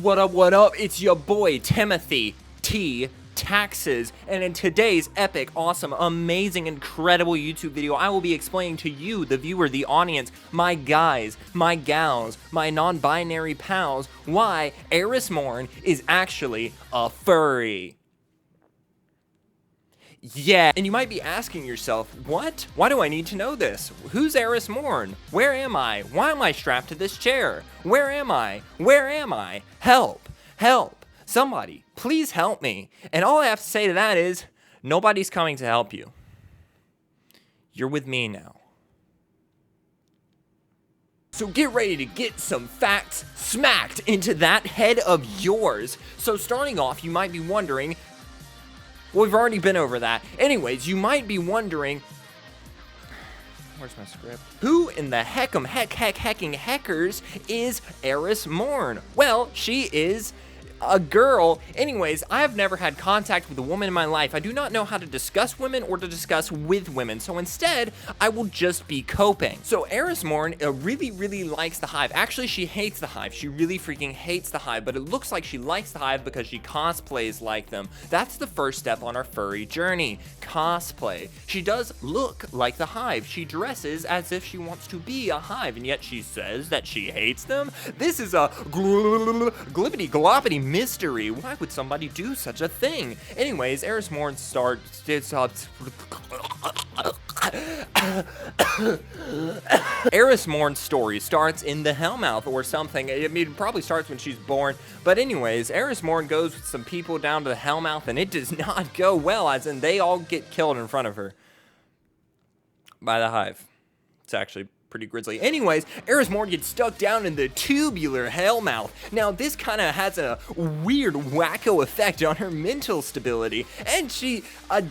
What up, what up? It's your boy, Timothy T. Taxes, and in today's epic, awesome, amazing, incredible YouTube video, I will be explaining to you, the viewer, the audience, my guys, my gals, my non-binary pals, why Eris Morn is actually a furry. Yeah, and you might be asking yourself, what? Why do I need to know this? Who's Eris Morn? Where am I? Why am I strapped to this chair? Where am I? Where am I? Help! Help! Somebody, please help me. And all I have to say to that is, nobody's coming to help you. You're with me now. So get ready to get some facts smacked into that head of yours. So starting off, you might be wondering, well, we've already been over that. Anyways, you might be wondering, where's my script? Who in the hecking heckers is Eris Morn? Well, she is a girl. Anyways, I have never had contact with a woman in my life. I do not know how to discuss women or to discuss with women, so instead, I will just be coping. So Eris Morn really likes the hive. Actually, she hates the hive. She really freaking hates the hive, but it looks like she likes the hive because she cosplays like them. That's the first step on our furry journey, cosplay. She does look like the hive. She dresses as if she wants to be a hive, and yet she says that she hates them? This is a glippity-gloppity mystery. Why would somebody do such a thing? Anyways, Eris Morn starts. Eris Morn's story starts in the Hellmouth or something. I mean, it probably starts when she's born. But anyways, Eris Morn goes with some people down to the Hellmouth, and it does not go well, as in they all get killed in front of her by the hive. It's actually pretty grisly. Anyways, Eris Morn gets stuck down in the tubular Hellmouth. Now, this kind of has a weird, wacko effect on her mental stability, and a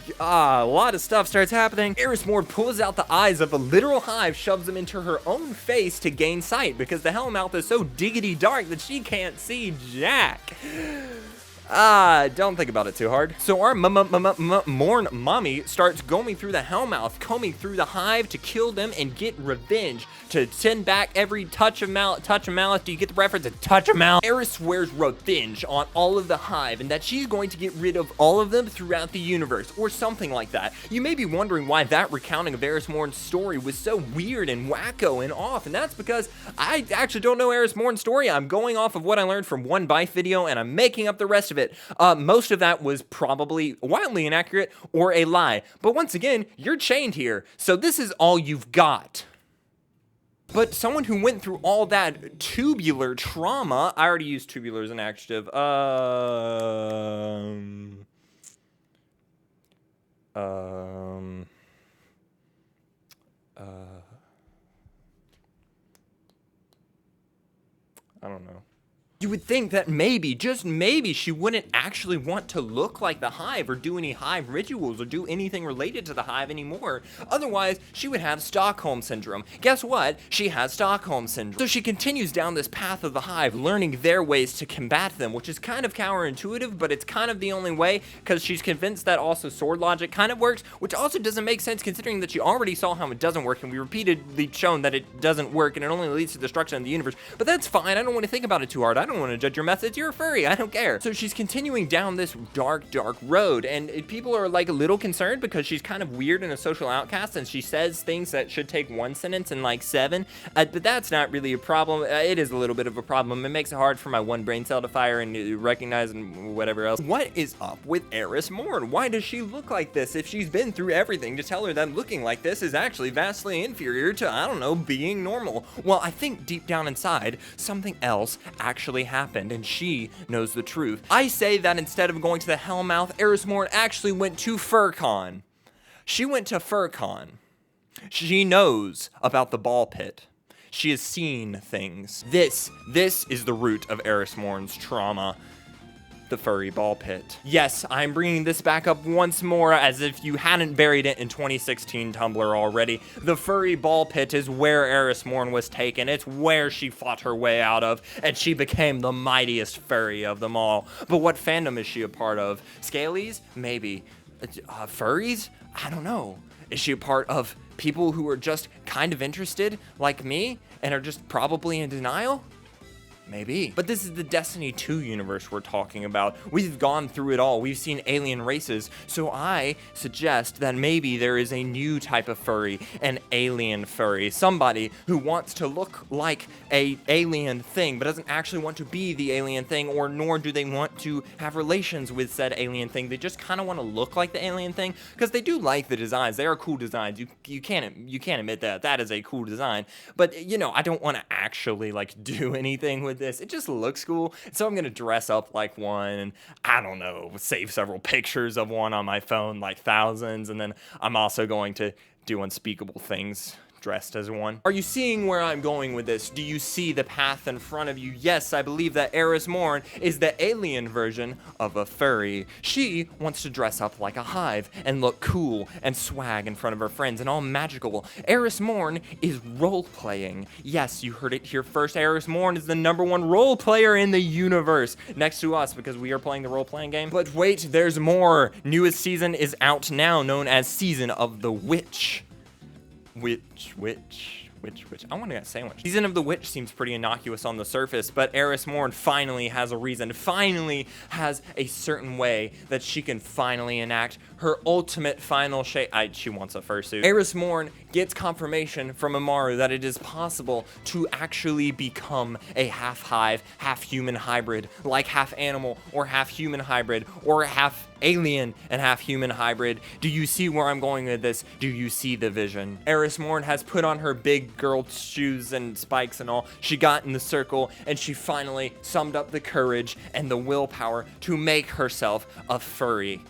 lot of stuff starts happening. Eris Morn pulls out the eyes of a literal hive, shoves them into her own face to gain sight, because the Hellmouth is so diggity dark that she can't see jack. Don't think about it too hard. So our Morn mommy starts going through the Hellmouth, combing through the hive to kill them and get revenge, to send back every touch of malice. Do you get the reference? A touch of malice. Eris swears revenge on all of the hive, and that she's going to get rid of all of them throughout the universe, or something like that. You may be wondering why that recounting of Eris Morn's story was so weird and wacko and off, and that's because I actually don't know Eris Morn's story. I'm going off of what I learned from one Bife video, and I'm making up the rest of it. Most of that was probably wildly inaccurate or a lie. But once again, you're chained here, so this is all you've got. But someone who went through all that tubular trauma, I already used tubular as an adjective. I don't know. You would think that maybe, just maybe, she wouldn't actually want to look like the hive or do any hive rituals or do anything related to the hive anymore. Otherwise, she would have Stockholm Syndrome. Guess what? She has Stockholm Syndrome. So she continues down this path of the hive, learning their ways to combat them, which is kind of counterintuitive, but it's kind of the only way, because she's convinced that also sword logic kind of works, which also doesn't make sense considering that she already saw how it doesn't work, and we repeatedly shown that it doesn't work, and it only leads to destruction of the universe. But that's fine. I don't want to think about it too hard. I don't want to judge your methods. You're a furry. I don't care. So she's continuing down this dark road, and people are like a little concerned because she's kind of weird and a social outcast, and she says things that should take one sentence in like 7. But that's not really a problem. It is a little bit of a problem. It makes it hard for my one brain cell to fire and recognize and whatever else. What is up with Eris Morn? Why does she look like this if she's been through everything to tell her that looking like this is actually vastly inferior to, I don't know, being normal? Well, I think deep down inside, something else actually happened, and she knows the truth. I say that instead of going to the Hellmouth, Eris Morn actually went to FurCon. She went to FurCon. She knows about the ball pit. She has seen things. This is the root of Eris Morn's trauma. The furry ball pit. Yes, I'm bringing this back up once more as if you hadn't buried it in 2016 Tumblr already. The furry ball pit is where Eris Morn was taken. It's where she fought her way out of, and she became the mightiest furry of them all. But what fandom is she a part of? Scalies? Maybe. Furries? I don't know. Is she a part of people who are just kind of interested, like me, and are just probably in denial? Maybe. But this is the Destiny 2 universe we're talking about. We've gone through it all. We've seen alien races. So I suggest that maybe there is a new type of furry, an alien furry. Somebody who wants to look like a alien thing, but doesn't actually want to be the alien thing, or nor do they want to have relations with said alien thing. They just kind of want to look like the alien thing, because they do like the designs. They are cool designs. You can't admit that. That is a cool design. But, you know, I don't want to actually, like, do anything with this. It just looks cool, so I'm gonna dress up like one, and I don't know, save several pictures of one on my phone, like thousands, and then I'm also going to do unspeakable things dressed as one. Are you seeing where I'm going with this? Do you see the path in front of you? Yes, I believe that Eris Morn is the alien version of a furry. She wants to dress up like a hive and look cool and swag in front of her friends and all magical. Eris Morn is role-playing. Yes, you heard it here first. Eris Morn is the #1 role player in the universe, next to us, because we are playing the role-playing game. But wait, there's more. Newest season is out now, known as Season of the Witch. Witch. I want to get a sandwich. Season of the Witch seems pretty innocuous on the surface, but Eris Morn finally has a reason, finally has a certain way that she can finally enact her ultimate final shape. She wants a fursuit. Eris Morn gets confirmation from Amaru that it is possible to actually become a half hive, half human hybrid, like half animal or half human hybrid, or half alien and half human hybrid. Do you see where I'm going with this? Do you see the vision? Eris Morn has put on her big girl shoes and spikes and all. She got in the circle, and she finally summed up the courage and the willpower to make herself a furry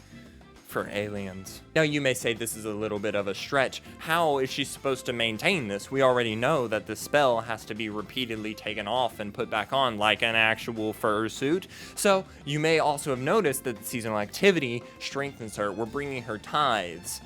for aliens. Now you may say this is a little bit of a stretch. How is she supposed to maintain this? We already know that the spell has to be repeatedly taken off and put back on like an actual fursuit. So you may also have noticed that the seasonal activity strengthens her. We're bringing her tithes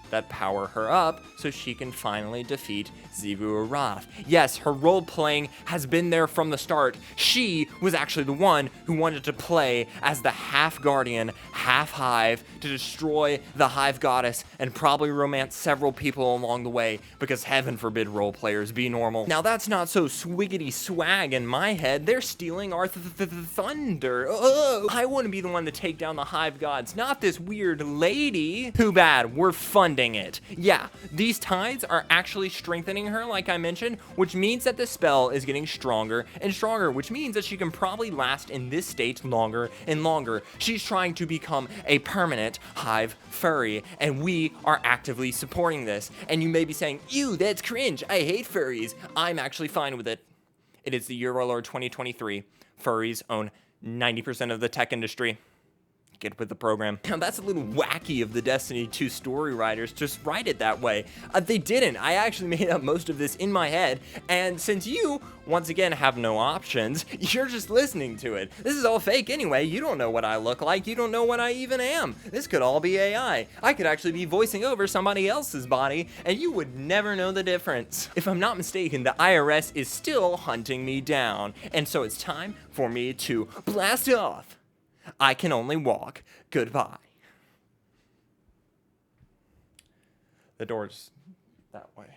that power her up so she can finally defeat Xivu Arath. Yes, her role playing has been there from the start. She was actually the one who wanted to play as the half guardian, half hive to destroy the hive goddess and probably romance several people along the way, because heaven forbid role players be normal. Now that's not so swiggity swag in my head. They're stealing our thunder. Oh, I want to be the one to take down the hive gods, not this weird lady. Too bad, we're funding it. Yeah, these tides are actually strengthening her, like I mentioned, which means that the spell is getting stronger and stronger, which means that she can probably last in this state longer and longer. She's trying to become a permanent hive furry, and we are actively supporting this. And you may be saying, ew, that's cringe, I hate furries. I'm actually fine with it. It is the Eurolord 2023. Furries own 90% of the tech industry. Get with the program. Now that's a little wacky of the Destiny 2 story writers, just write it that way. They didn't. I actually made up most of this in my head, and since you, once again, have no options, you're just listening to it. This is all fake anyway. You don't know what I look like. You don't know what I even am. This could all be AI. I could actually be voicing over somebody else's body, and you would never know the difference. If I'm not mistaken, the IRS is still hunting me down, and so it's time for me to blast off. I can only walk. Goodbye. The door's that way.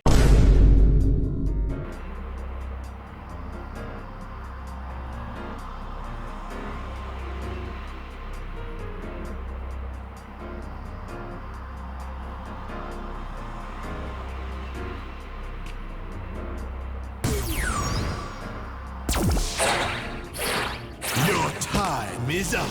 Your time is up.